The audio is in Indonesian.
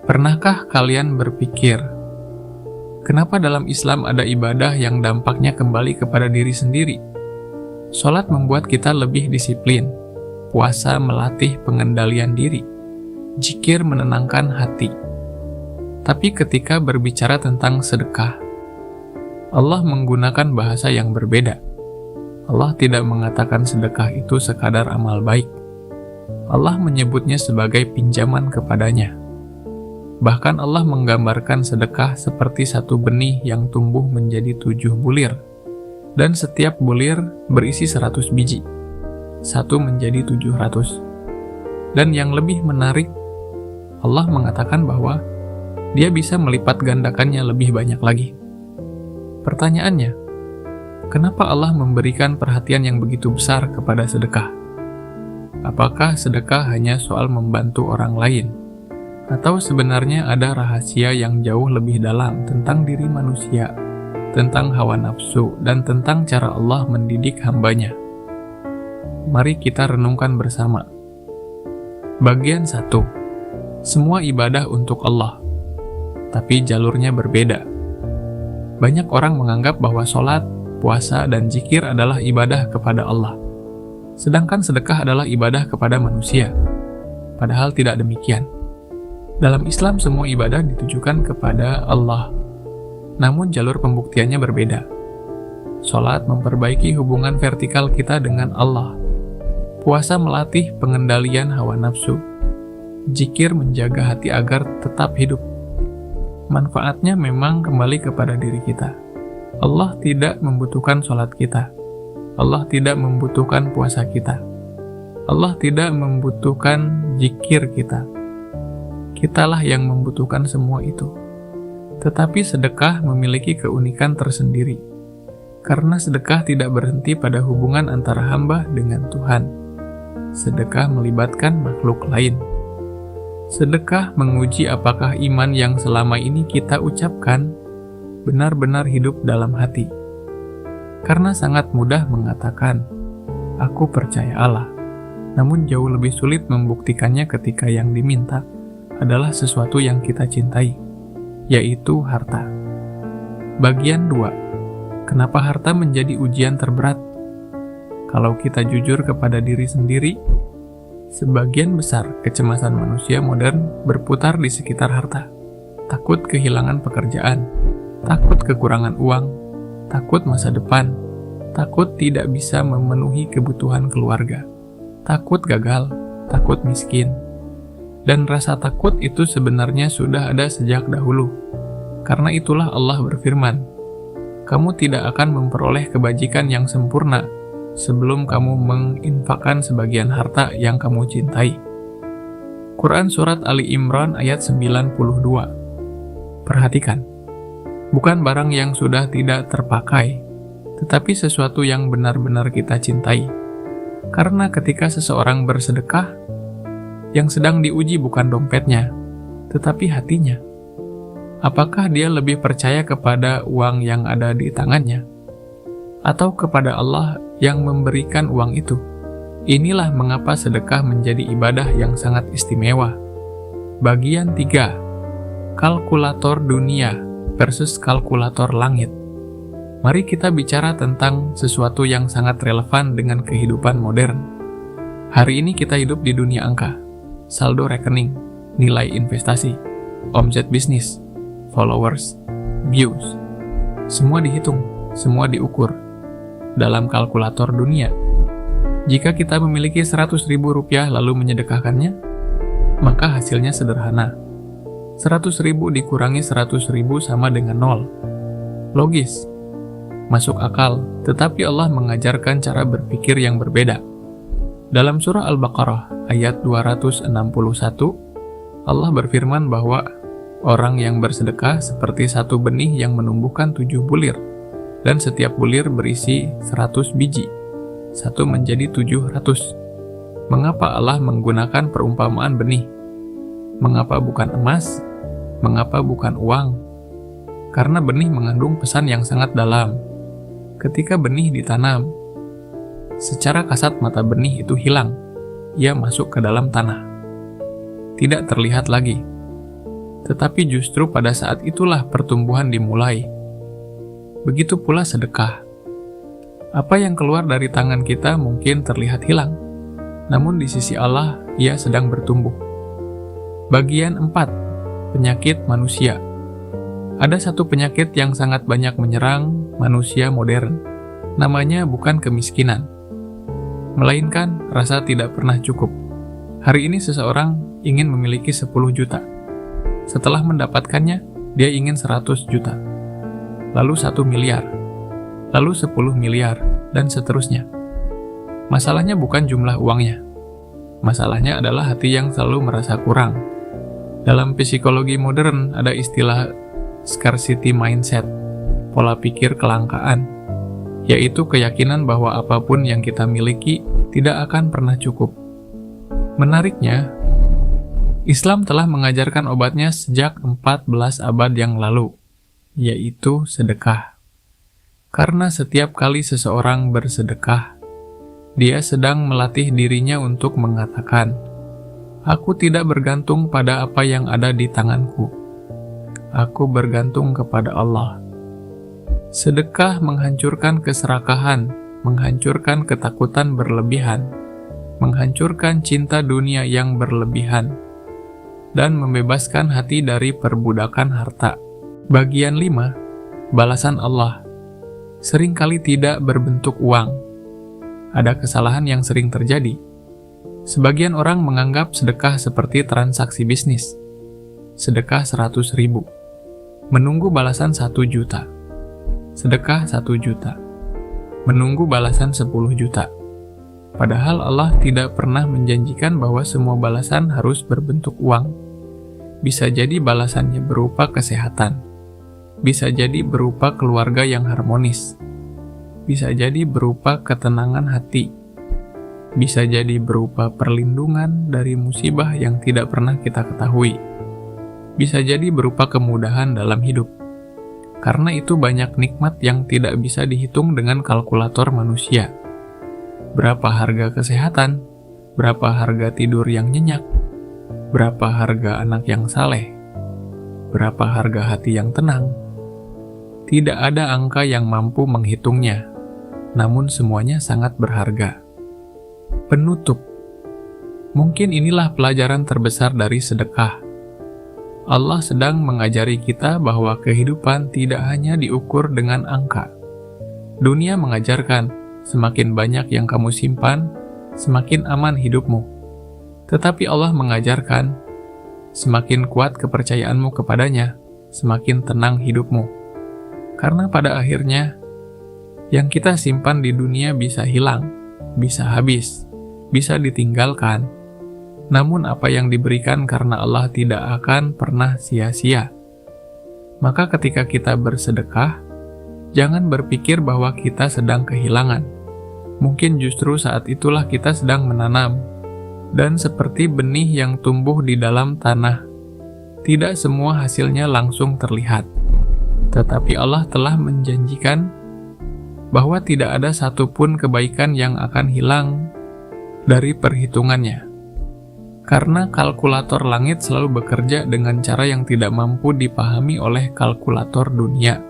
Pernahkah kalian berpikir, kenapa dalam Islam ada ibadah yang dampaknya kembali kepada diri sendiri? Sholat membuat kita lebih disiplin, puasa melatih pengendalian diri, zikir menenangkan hati. Tapi ketika berbicara tentang sedekah, Allah menggunakan bahasa yang berbeda. Allah tidak mengatakan sedekah itu sekadar amal baik. Allah menyebutnya sebagai pinjaman kepadanya. Bahkan Allah menggambarkan sedekah seperti satu benih yang tumbuh menjadi 7 bulir, dan setiap bulir berisi 100 biji. Satu menjadi 700. Dan yang lebih menarik, Allah mengatakan bahwa Dia bisa melipat gandakannya lebih banyak lagi. Pertanyaannya, kenapa Allah memberikan perhatian yang begitu besar kepada sedekah? Apakah sedekah hanya soal membantu orang lain? Atau sebenarnya ada rahasia yang jauh lebih dalam tentang diri manusia, tentang hawa nafsu, dan tentang cara Allah mendidik hambanya? Mari kita renungkan bersama. Bagian 1. Semua ibadah untuk Allah, tapi jalurnya berbeda. Banyak orang menganggap bahwa sholat, puasa, dan zikir adalah ibadah kepada Allah, sedangkan sedekah adalah ibadah kepada manusia. Padahal tidak demikian. Dalam Islam, semua ibadah ditujukan kepada Allah, namun jalur pembuktiannya berbeda. Sholat memperbaiki hubungan vertikal kita dengan Allah. Puasa melatih pengendalian hawa nafsu. Zikir menjaga hati agar tetap hidup. Manfaatnya memang kembali kepada diri kita. Allah tidak membutuhkan sholat kita. Allah tidak membutuhkan puasa kita. Allah tidak membutuhkan zikir kita. Kitalah yang membutuhkan semua itu. Tetapi sedekah memiliki keunikan tersendiri, karena sedekah tidak berhenti pada hubungan antara hamba dengan Tuhan. Sedekah melibatkan makhluk lain. Sedekah menguji apakah iman yang selama ini kita ucapkan benar-benar hidup dalam hati. Karena sangat mudah mengatakan, "Aku percaya Allah," namun jauh lebih sulit membuktikannya ketika yang diminta adalah sesuatu yang kita cintai, yaitu harta. Bagian 2. Kenapa harta menjadi ujian terberat? Kalau kita jujur kepada diri sendiri, sebagian besar kecemasan manusia modern berputar di sekitar harta. Takut kehilangan pekerjaan, takut kekurangan uang, takut masa depan, takut tidak bisa memenuhi kebutuhan keluarga, takut gagal, takut miskin. Dan rasa takut itu sebenarnya sudah ada sejak dahulu. Karena itulah Allah berfirman, "Kamu tidak akan memperoleh kebajikan yang sempurna sebelum kamu menginfakkan sebagian harta yang kamu cintai." Quran Surat Ali Imran ayat 92. Perhatikan, bukan barang yang sudah tidak terpakai, tetapi sesuatu yang benar-benar kita cintai. Karena ketika seseorang bersedekah, yang sedang diuji bukan dompetnya, tetapi hatinya. Apakah dia lebih percaya kepada uang yang ada di tangannya, atau kepada Allah yang memberikan uang itu? Inilah mengapa sedekah menjadi ibadah yang sangat istimewa. Bagian 3. Kalkulator dunia versus kalkulator langit. Mari kita bicara tentang sesuatu yang sangat relevan dengan kehidupan modern. Hari ini kita hidup di dunia angka. Saldo rekening, nilai investasi, omset bisnis, followers, views. Semua dihitung, semua diukur dalam kalkulator dunia. Jika kita memiliki 100.000 rupiah lalu menyedekahkannya, maka hasilnya sederhana. 100.000 dikurangi 100.000 sama dengan 0. Logis, masuk akal, tetapi Allah mengajarkan cara berpikir yang berbeda. Dalam surah Al-Baqarah ayat 261, Allah berfirman bahwa orang yang bersedekah seperti satu benih yang menumbuhkan 7 bulir, dan setiap bulir berisi 100 biji. Satu menjadi 700. Mengapa Allah menggunakan perumpamaan benih? Mengapa bukan emas? Mengapa bukan uang? Karena benih mengandung pesan yang sangat dalam. Ketika benih ditanam, secara kasat mata benih itu hilang. Ia masuk ke dalam tanah. Tidak terlihat lagi. tetapi justru pada saat itulah pertumbuhan dimulai. Begitu pula sedekah. Apa yang keluar dari tangan kita mungkin terlihat hilang, namun di sisi Allah, ia sedang bertumbuh. Bagian 4. Penyakit manusia. Ada satu penyakit yang sangat banyak menyerang manusia modern. Namanya bukan kemiskinan, melainkan rasa tidak pernah cukup. Hari ini seseorang ingin memiliki 10 juta. Setelah mendapatkannya, dia ingin 100 juta. Lalu 1 miliar. Lalu 10 miliar, dan seterusnya. Masalahnya bukan jumlah uangnya. Masalahnya adalah hati yang selalu merasa kurang. Dalam psikologi modern ada istilah scarcity mindset, pola pikir kelangkaan, yaitu keyakinan bahwa apapun yang kita miliki tidak akan pernah cukup. Menariknya, Islam telah mengajarkan obatnya sejak 14 abad yang lalu, yaitu sedekah. Karena setiap kali seseorang bersedekah, dia sedang melatih dirinya untuk mengatakan, "Aku tidak bergantung pada apa yang ada di tanganku. Aku bergantung kepada Allah." Sedekah menghancurkan keserakahan, menghancurkan ketakutan berlebihan, menghancurkan cinta dunia yang berlebihan, dan membebaskan hati dari perbudakan harta. Bagian 5. Balasan Allah. Seringkali tidak berbentuk uang. Ada kesalahan yang sering terjadi. Sebagian orang menganggap sedekah seperti transaksi bisnis. Sedekah 100.000. Menunggu balasan 1 juta. Sedekah 1 juta. Menunggu balasan 10 juta. Padahal Allah tidak pernah menjanjikan bahwa semua balasan harus berbentuk uang. Bisa jadi balasannya berupa kesehatan. Bisa jadi berupa keluarga yang harmonis. Bisa jadi berupa ketenangan hati. Bisa jadi berupa perlindungan dari musibah yang tidak pernah kita ketahui. Bisa jadi berupa kemudahan dalam hidup. Karena itu banyak nikmat yang tidak bisa dihitung dengan kalkulator manusia. Berapa harga kesehatan? Berapa harga tidur yang nyenyak? Berapa harga anak yang saleh? Berapa harga hati yang tenang? Tidak ada angka yang mampu menghitungnya, namun semuanya sangat berharga. Penutup. Mungkin inilah pelajaran terbesar dari sedekah. Allah sedang mengajari kita bahwa kehidupan tidak hanya diukur dengan angka. Dunia mengajarkan, semakin banyak yang kamu simpan, semakin aman hidupmu. Tetapi Allah mengajarkan, semakin kuat kepercayaanmu kepadanya, semakin tenang hidupmu. Karena pada akhirnya, yang kita simpan di dunia bisa hilang, bisa habis, bisa ditinggalkan. Namun apa yang diberikan karena Allah tidak akan pernah sia-sia. Maka ketika kita bersedekah, jangan berpikir bahwa kita sedang kehilangan. Mungkin justru saat itulah kita sedang menanam. Dan seperti benih yang tumbuh di dalam tanah, tidak semua hasilnya langsung terlihat. Tetapi Allah telah menjanjikan bahwa tidak ada satupun kebaikan yang akan hilang dari perhitungannya. Karena kalkulator langit selalu bekerja dengan cara yang tidak mampu dipahami oleh kalkulator dunia.